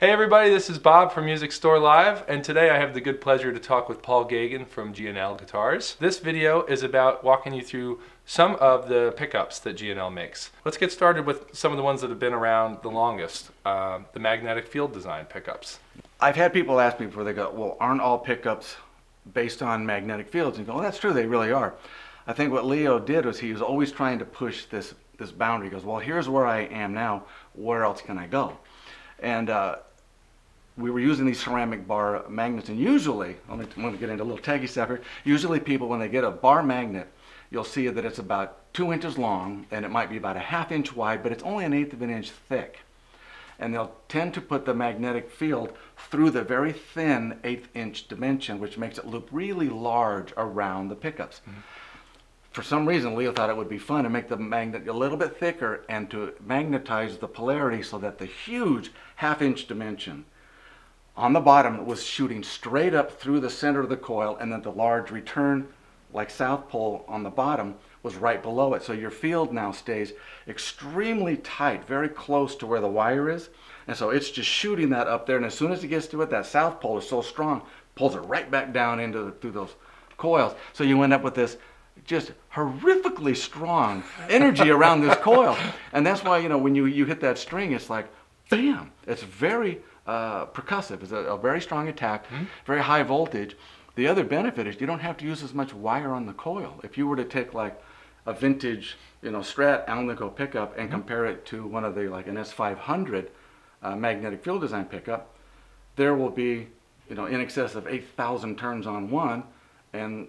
Hey everybody, this is Bob from Music Store Live, and today I have the good pleasure to talk with Paul Gagon from G&L Guitars. This video is about walking you through some of the pickups that G&L makes. Let's get started with some of the ones that have been around the longest, the magnetic field design pickups. I've had people ask me before, they go, well, aren't all pickups based on magnetic fields? And you go, well, that's true, they really are. I think what Leo did was he was always trying to push this boundary. He goes, well, here's where I am now, where else can I go? And we were using these ceramic bar magnets, and usually, I'm going to get into a little taggy stuff here, usually people, when they get a bar magnet, you'll see that it's about 2 inches long, and it might be about a ½ inch wide, but it's only 1/8 of an inch thick. And they'll tend to put the magnetic field through the very thin 1/8 inch dimension, which makes it loop really large around the pickups. Mm-hmm. For some reason, Leo thought it would be fun to make the magnet a little bit thicker and to magnetize the polarity so that the huge ½ inch dimension on the bottom was shooting straight up through the center of the coil, and then the large return, like South Pole on the bottom, was right below it. So your field now stays extremely tight, very close to where the wire is. And so it's just shooting that up there, and as soon as it gets to it, that South Pole is so strong, pulls it right back down through those coils. So you end up with this just horrifically strong energy around this coil. And that's why, you know, when you hit that string, it's like, bam! It's very percussive. It's a very strong attack, very high voltage. The other benefit is you don't have to use as much wire on the coil. If you were to take like a vintage, you know, Strat Alnico pickup and compare it to one of the, like an S500 magnetic field design pickup, there will be, you know, in excess of 8,000 turns on one, and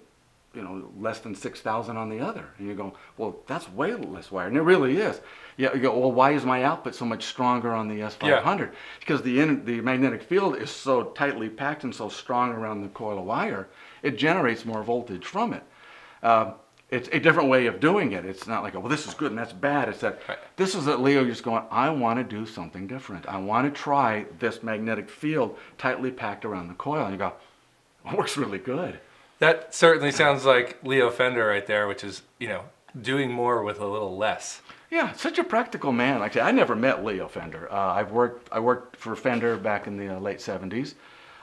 you know, less than 6,000 on the other. And you go, well, that's way less wire. And it really is. Yeah, you go, well, why is my output so much stronger on the S500? Yeah. Because the magnetic field is so tightly packed and so strong around the coil of wire, it generates more voltage from it. It's a different way of doing it. It's not like, well, this is good and that's bad. It's that this is that Leo just going, I want to do something different. I want to try this magnetic field tightly packed around the coil. And you go, it works really good. That certainly sounds like Leo Fender right there, which is, you know, doing more with a little less. Yeah, such a practical man. Like I said, I never met Leo Fender. I worked for Fender back in the late 70s,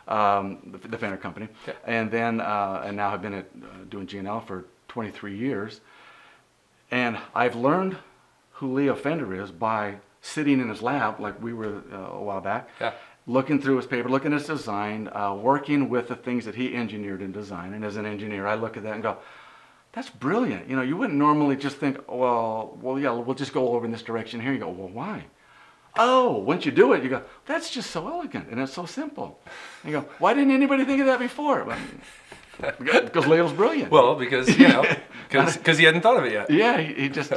the Fender company, and then and now I've been doing G&L for 23 years. And I've learned who Leo Fender is by sitting in his lab, like we were a while back. Yeah. Looking through his paper, looking at his design, working with the things that he engineered and designed. And as an engineer, I look at that and go, that's brilliant. You know, you wouldn't normally just think, well, yeah, we'll just go over in this direction here. You go, well, why? Oh, once you do it, you go, that's just so elegant and it's so simple. And you go, why didn't anybody think of that before? Well, because Leo's brilliant. Well, because, you know, because he hadn't thought of it yet. Yeah, he just...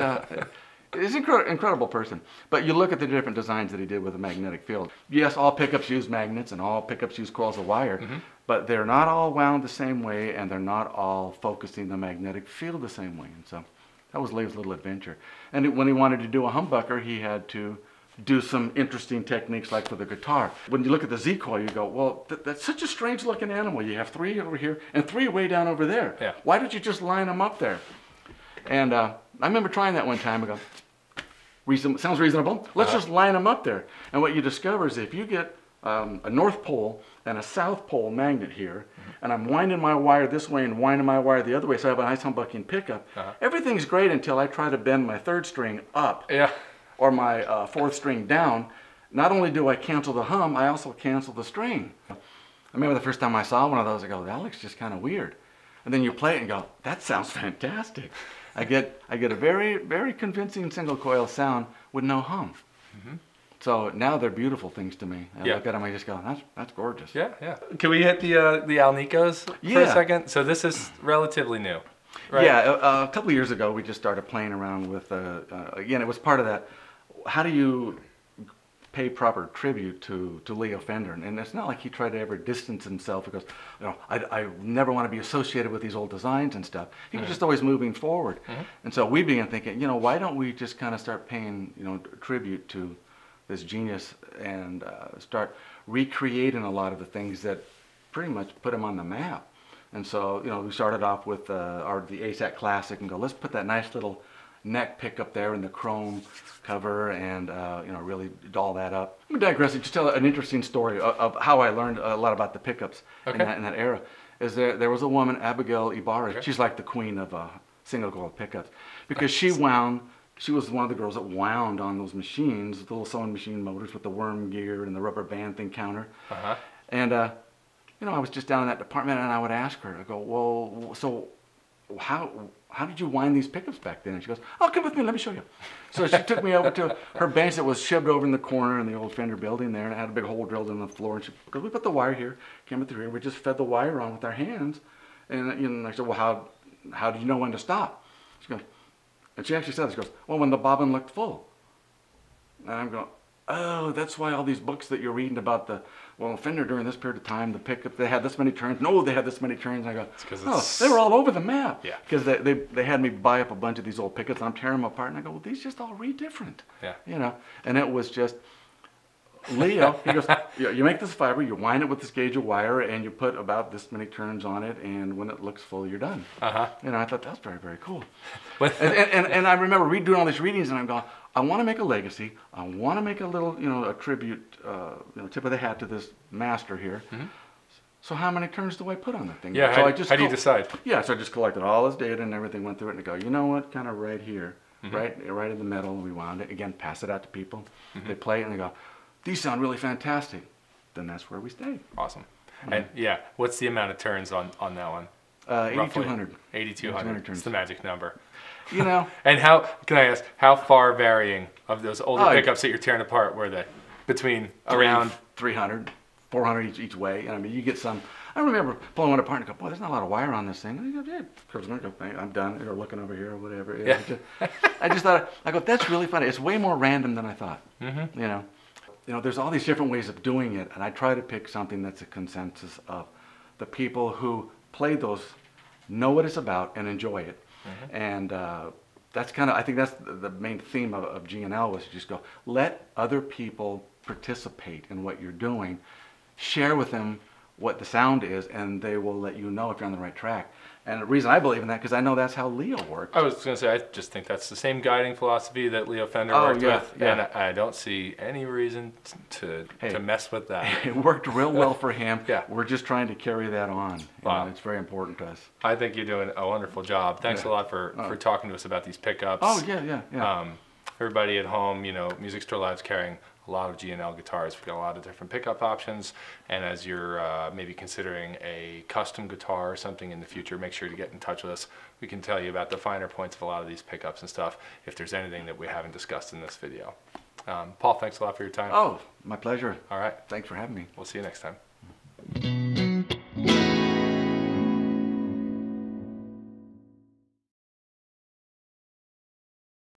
He's an incredible person. But you look at the different designs that he did with the magnetic field. Yes, all pickups use magnets and all pickups use coils of wire, but they're not all wound the same way, and they're not all focusing the magnetic field the same way. And so that was Leo's little adventure. And when he wanted to do a humbucker, he had to do some interesting techniques like for the guitar. When you look at the Z coil, you go, well, that's such a strange looking animal. You have 3 over here and 3 way down over there. Yeah. Why don't you just line them up there? And I remember trying that one time. I go, sounds reasonable. Let's just line them up there. And what you discover is if you get a North Pole and a South Pole magnet here, and I'm winding my wire this way and winding my wire the other way, so I have a nice humbucking pickup, everything's great until I try to bend my 3rd string up or my 4th string down. Not only do I cancel the hum, I also cancel the string. I remember the first time I saw one of those, I go, that looks just kind of weird. And then you play it and go, that sounds fantastic. I get a very, very convincing single coil sound with no hum. So now they're beautiful things to me. I look at them, I just go, that's gorgeous. Yeah, yeah. Can we hit the Alnicos for a second? So this is relatively new, right? Yeah, a couple of years ago we just started playing around with, again, it was part of that, how do you pay proper tribute to Leo Fender? And it's not like he tried to ever distance himself because, you know, I never want to be associated with these old designs and stuff. He was just always moving forward. And so we began thinking, you know, why don't we just kind of start paying, you know, tribute to this genius and start recreating a lot of the things that pretty much put him on the map. And so, you know, we started off with the ASAT Classic and go, let's put that nice little neck pickup there and the chrome cover, and you know, really doll that up. I'm digressing. Just tell an interesting story of how I learned a lot about the pickups in that era. Is there was a woman, Abigail Ibarra. She's like the queen of single coil pickups, because she was one of the girls that wound on those machines, the little sewing machine motors with the worm gear and the rubber band thing counter. And you know, I was just down in that department, and I would ask her, I go, well, so how did you wind these pickups back then? And she goes, oh, come with me, let me show you. So she took me over to her bench that was shoved over in the corner in the old Fender building there, and it had a big hole drilled in the floor. And she goes, we put the wire here, came through here, we just fed the wire on with our hands. And, you know, I said, well, how did you know when to stop? She goes, and she actually said this, she goes, well, when the bobbin looked full. And I'm going, oh, that's why all these books that you're reading about Fender during this period of time, the pickup, they had this many turns. No, they had this many turns. And I go, oh, they were all over the map. Yeah. Because they had me buy up a bunch of these old pickups, and I'm tearing them apart. And I go, well, these just all read different. Yeah. You know, and it was just, Leo, he goes, you make this fiber, you wind it with this gauge of wire, and you put about this many turns on it, and when it looks full, you're done. You know, I thought that's very, very cool. and I remember doing all these readings, and I'm going, I want to make a legacy. I want to make a little, you know, a tribute, you know, tip of the hat to this master here. So how many turns do I put on that thing? Yeah, so how do you decide? Yeah, so I just collected all this data and everything, went through it, and I go, you know what, kind of right here, right in the middle, we wound it. Again, pass it out to people. They play it, and they go, these sound really fantastic. Then that's where we stay. Awesome. And yeah, what's the amount of turns on that one? 8,200. 8,200. It's the magic number. You know. And can I ask, how far varying of those older pickups that you're tearing apart were they? Between around 300, 400 each way. And I mean, you get some. I remember pulling one apart and go, boy, there's not a lot of wire on this thing. And you go, yeah, I'm done. Or looking over here or whatever. Yeah. I just thought, I go, that's really funny. It's way more random than I thought. You know, there's all these different ways of doing it, and I try to pick something that's a consensus of the people who play those know what it's about and enjoy it. And that's kind of, I think that's the main theme of G&L, was to just go, let other people participate in what you're doing, share with them what the sound is, and they will let you know if you're on the right track. And the reason I believe in that, because I know that's how Leo works. I was going to say, I just think that's the same guiding philosophy that Leo Fender worked with, and I don't see any reason to mess with that. It worked real well for him. We're just trying to carry that on. Wow. It's very important to us. I think you're doing a wonderful job. Thanks a lot for talking to us about these pickups. Oh, yeah. Everybody at home, you know, Music Store Live's carrying a lot of G&L guitars. We've got a lot of different pickup options, and as you're maybe considering a custom guitar or something in the future, make sure to get in touch with us. We can tell you about the finer points of a lot of these pickups and stuff if there's anything that we haven't discussed in this video. Paul, thanks a lot for your time. Oh, my pleasure. All right. Thanks for having me. We'll see you next time.